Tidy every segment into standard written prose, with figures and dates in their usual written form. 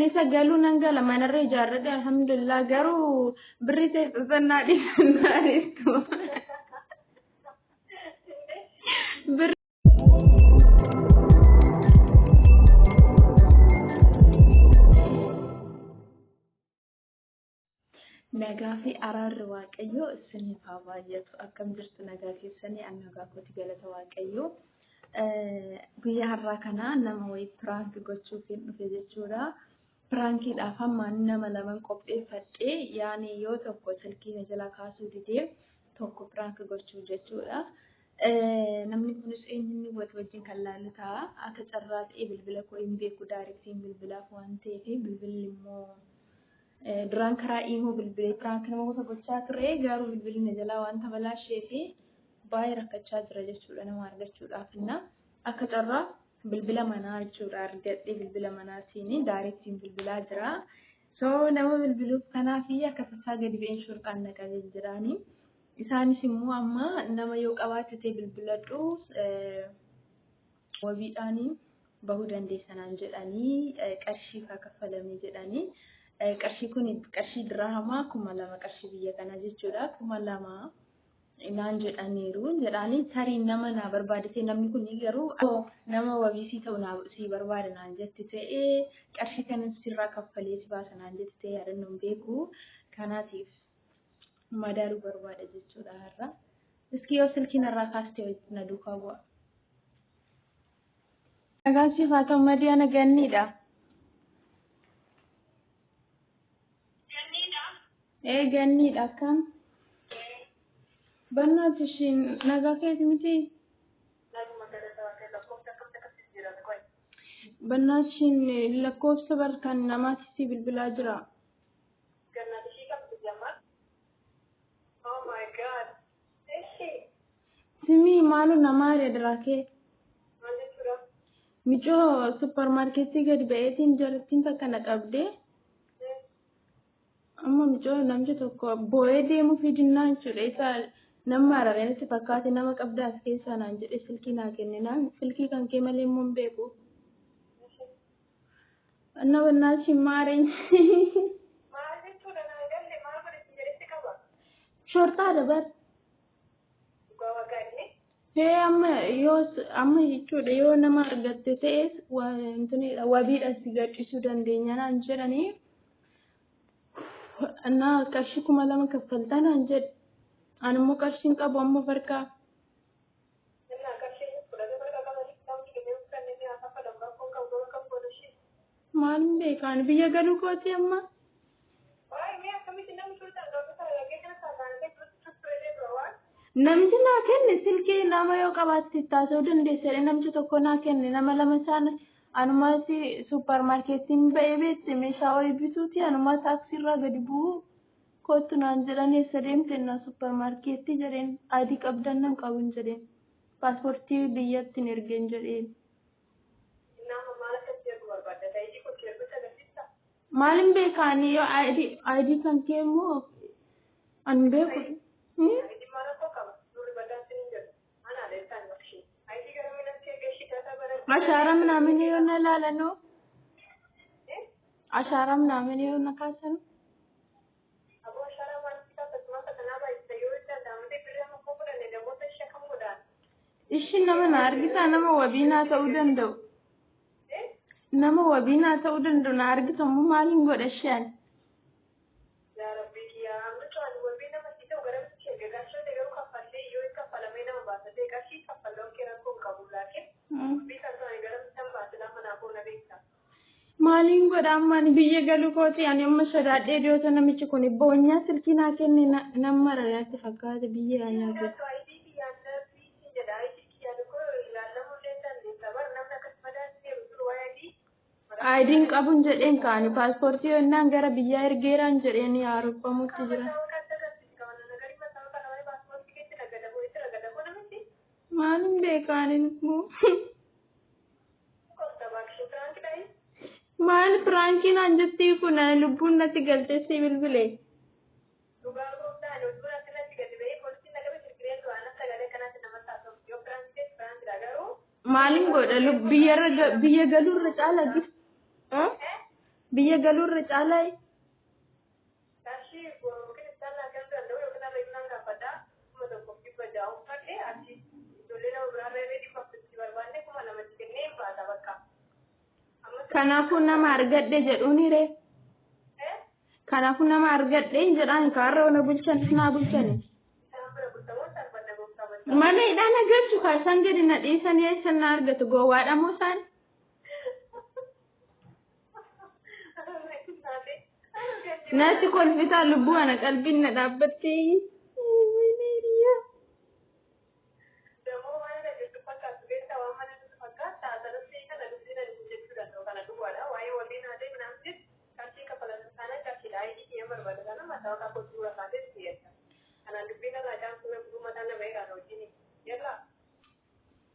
Isa galuu nan gala manarra ijaarrate alhamdulillah garuu birri ta'e xixannaa dhiisannaanis birri nagaa fi araarri waaqayyoo isiniif haa baay'atu akkam jirtu nagaa keessanii annagaa kooti galata waaqayyoo guyyaa har'aa kana nama wayii piraank gochuuf hin dhufe jechuudha. Piraankiidhaaf hammaan nama lamaan qopheeffadhee yaani yoo tokko silkiina jala kaasuu didee tokko piraank gochuu jechuudha. Namni kunis eenyuun wajjin kan laallu ta'a. Akka carraa ta'ee bilbila koo hin beeku daarektiin bilbilaaf waan ta'eef bilbilli immoo duraan karaa immoo bilbilee piraank namoota gochaa ture garuu bilbilli jalaa wanta balaashee fi baay'ee rakkachaa jira jechuudha nama argachuudhaaf akka carraa bilbila manaa jechuudha argadhee bilbila manaatiin daarektiin bilbilaa jira. So nama bilbiluuf kanaaf akka tasaa gadi ba'een shorqaan naqabee jiraanii. Isaanis immoo amma nama yoo qabaatee bilbiladhu wabiidhaanii bahuu dandeessanaan jedhanii qarshii kaffalamee jedhanii. Qarshii kun qarshii diraamaa 2000 qarshii biyya kana jechuudha 2000 naan jedhaniiru jedhanii tarii nama na barbaadate namni kun garuu nama wabiisii ta'u na si barbaada naan jetti ta'ee qarshii kanas sirraa kaffalee si baasa naan jetti ta'ee yaadannoon beeku kanaatiif madaaluu barbaada jechuudha har'a. Iski yoo silkiin irraa kaastee na duukaa bu'a. Nagaasiif haa ta'u madii ana ganniidha. Ganniidha akkam? Bannaati ishiin nagaa keeti miti? Bannaati ishiin lakkoofsa barkan namaatti si bilbilaa jira. Simi maalu namaa reediraa kee? Michoo suppermaarkeetii gadi ba'eetiin jalattiin takka na qabdee? Amma michoo namni tokko boo'ee deemuu fi dinnaa jechuudha. Isa nama araareenatti fakkaate nama qabdaas keessaa naan jedhe silkii naa kenninaan silkii kan kee malee immoo hin beeku. Anna bannaa shimmaareen. Shortaa dabar. Amma jechuudha yoo nama argatte ta'es wabiidhaan si gadhiisuu dandeenya naan jedhanii. Anna qarshii 2000 kaffaltaa naan jedhe. Ani immoo qarshiin qabu amma farkaa. Maal beekaan biyya galuu kooti amma? Namni naa kenne silkii nama yoo qabaatte taasisuu dandeessa. Namni tokko naa kenne nama lama isaan anumaas suppermaarkeetiin ba'ee beekte meeshaa wayii bituuti anumaa taaksiirraa gadi bu'u. Kootu naan jedhan eessa deemte na suppermaarkeetii jedheen adii qabdan nan qabun jedheen paaspoortii biyyattiin ergeen jedheen. Maalin beekaanii yoo adii kan kee immoo an beeku. Ashaara ምናምን የሆነ ላለ ነው አሻራ ምናምን የሆነ ካሰነ Ishiin nama na argisa nama wabiinaa ta'uu danda'u. Nama wabiinaa ta'uu danda'u na argisa immoo maaliin godha isheen? Maaliin godha ammaan biyya galuu kooti ani amma sodaadhee dhiyoota namichi kun boonyaa silkii naa kenne nama raraatti fakkaata biyya nyaatu. Aidiin qabuun jedheen kaani paaspoortii yennaan gara biyyaa ergeeraan jedheen haaromfamuutti jira. Maalin beekaanin immoo? Maal piraankiin aan jettii kun lubbuun natti galteessii bilbilee. Maalin godha biyya galuurra caala biyya galuurra caalaa kanaafuu nama argadhe jedhuuni ree kanaafuu nama argadhe jedhaan kaarra ona bulchan naa bulchani mana idhaan agartu kaasan gadi na dhiisanii eessan na argatu gowwaadha moo isaan natti kolfitaa lubbuu ana qalbiin na dhaabbattee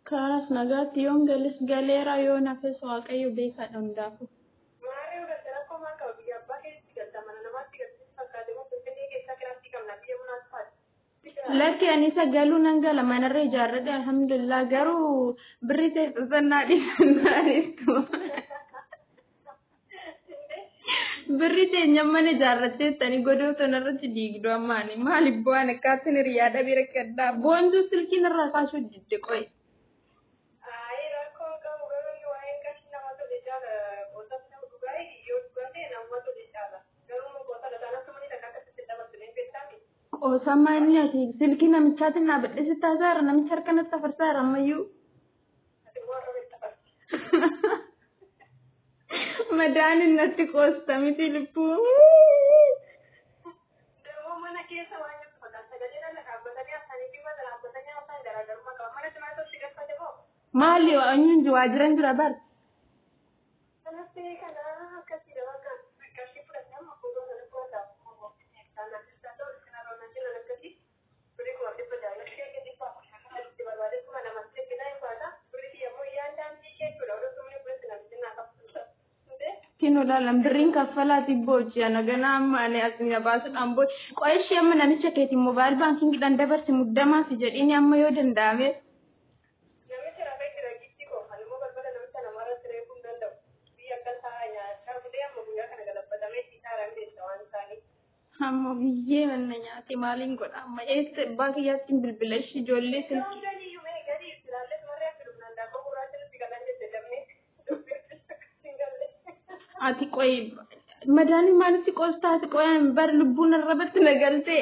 karas nagaatti yoon galis galeera yoo nafes waaqayyo beekaadha hundaafu lakki ani isa galuu nan gala manarra ijaarradhe alhamdulillah garuu birri teessisannaa dhiisannaanistu birri teenya mana ijaarratteettani godoo tonarratti diigdu ammaani maaliif bu'aan akkaatin hiriyaa dhabee rakkadhaa boontuu silkiin irraa kaasuu didde qoy Osamani ati silki namichaatiin dhaabadhe sitti hasaara namicha harkanatti afarsaara ammayyuu madaanin natti qoostamiti lubbuu maali anyuun waajjiran jira bar kino dalam bering kafala tiboji anagana amane asnya basu ambo qoishi amma nanicha keti mobile banking dan dabar simudama si jadi ini amma yo dendame amma biye menanya ati maling god amma es bagi yatin bilbilashi jolle silki ati qoy madani malti qosta ati qoy bar lubbun rabat nagalte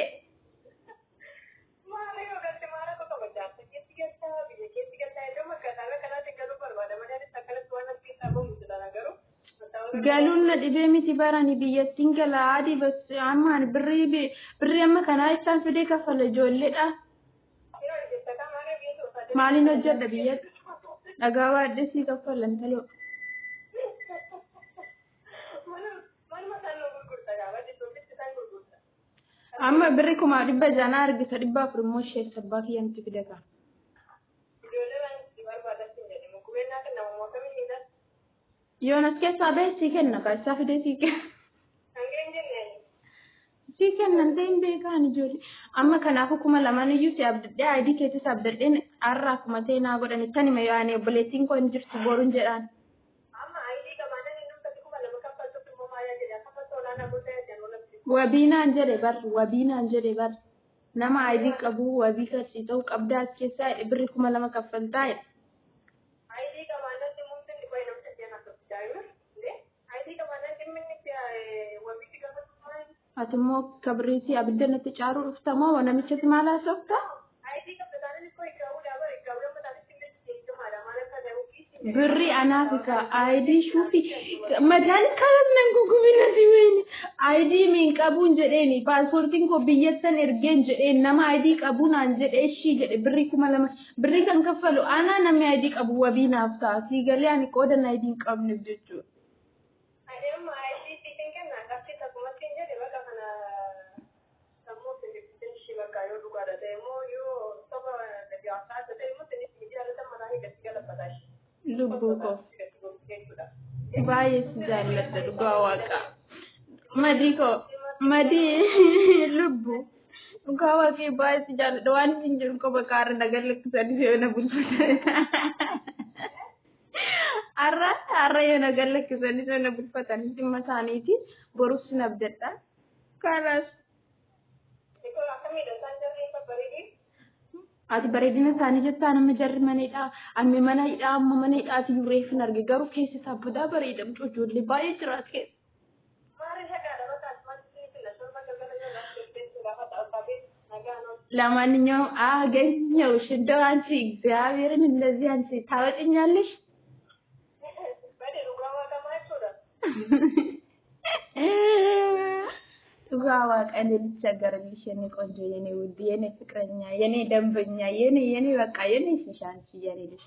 galun na dibe miti barani biyattin gala adi bas amman birri amma kana isan fide kafale jolle da malin hojjada biyat dagawa desi kafalan talo amma birri kuma dibba jana argita dibba promotion sabbaki yanti fidaka yonas ke sabe sikenna ka safide sikenna ndembe kan jodi amma kana kuma lamani yusi abdde id kete sabdde arra kuma teena godani tani me yani bulletin ko njirti borun jedan wabina anjere bar nama ID qabu wabi ka sitau qabda kesa ibri kuma lama kafalta ID ka mana mumkin di koy namta jena to jayu ID ka mana minni wabi ka atmo kabriti abidda na ticharu uftamo wana michati mala sokta ID ka badani koy gawda mata بري أنا فيك ID شوفي مدان كلام نقولنا زين ID من كابون جريني باسورتين كو بيجتن إرجين جرين نما ID كابون أنجر إيش جر بري كمالما بري كان كفلو أنا نما ID كابو وبي نافتا سيجالي أنا كودن ID كاب نبجتو أيام ID سيتين كنا كفتي تكمل تيجي دبا كنا سمو تنجي شيء بكايو دوكارا تيمو يو سبا تبيعتا تيمو تنجي تيجي على تمراني كتير على بداش Lubbuko baay'ee jaalladha dhugaa waaqa madi lubbu dhugaa waaqee baay'ee jaalladha waan hin jiru qofa kaarra nagar lakkisanii seena bulfata Arra yoo nagaan lakkisanii sana bulfatanii dhimma isaaniiti borus nabdadha. Kanas ati bareedina isaanii jettaa nama jarri manidha. Amma manidha amma manidhaati yureeffin arge garuu keessi isaa budaa bareedamtu ijoollee baay'ee jiraat keessa. ለማንኛውም አገኘሁሽ እንደው አንቺ እግዚአብሔርን እንደዚህ አንቺ ታወጭኛለሽ ዱጋዋ ቀን ልትቸገርልሽ የኔ ቆንጆ የኔ ውድ የኔ ፍቅረኛ የኔ ደንበኛ የኔ በቃ የኔ ሲሻንቺ የኔ ልጅ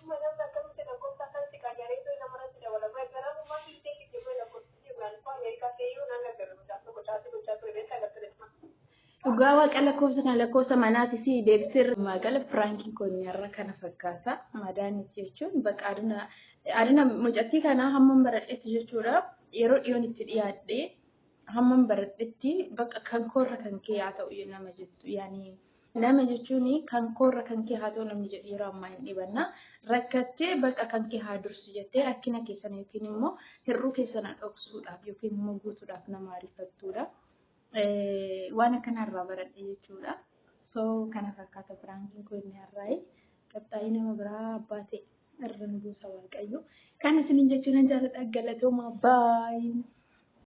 Dhugaawaa qala lakkoofsa manaati si deebisir magala Frankiin kun yarra kana fakkaata madaanitti jechuun bakka adina mucattii kana hammam baradhetti jechuudha yeroo dhiyoon itti dhiyaadhe hammam baradhetti bakka kan koorra kan kee haa ta'u nama jettu yaani nama jechuun kan koorra kan kee haa ta'u namni jedhu yeroo ammaa hin dhibanna rakkattee bakka kan kee haa dursu jettee rakkina keessan yookiin immoo hir'uu keessan dhoksuudhaaf yookiin immoo guutuudhaaf nama ariifattuudha. Waan kanarraa baradhe jechuudha. So kana fakkaata Frankiin kun inni har'aa qaxxaayii nama biraa abbaa ta'e irra nu buusa waaqayyo. Kan isiniin jechuun jaalladha galatooma baay'ee.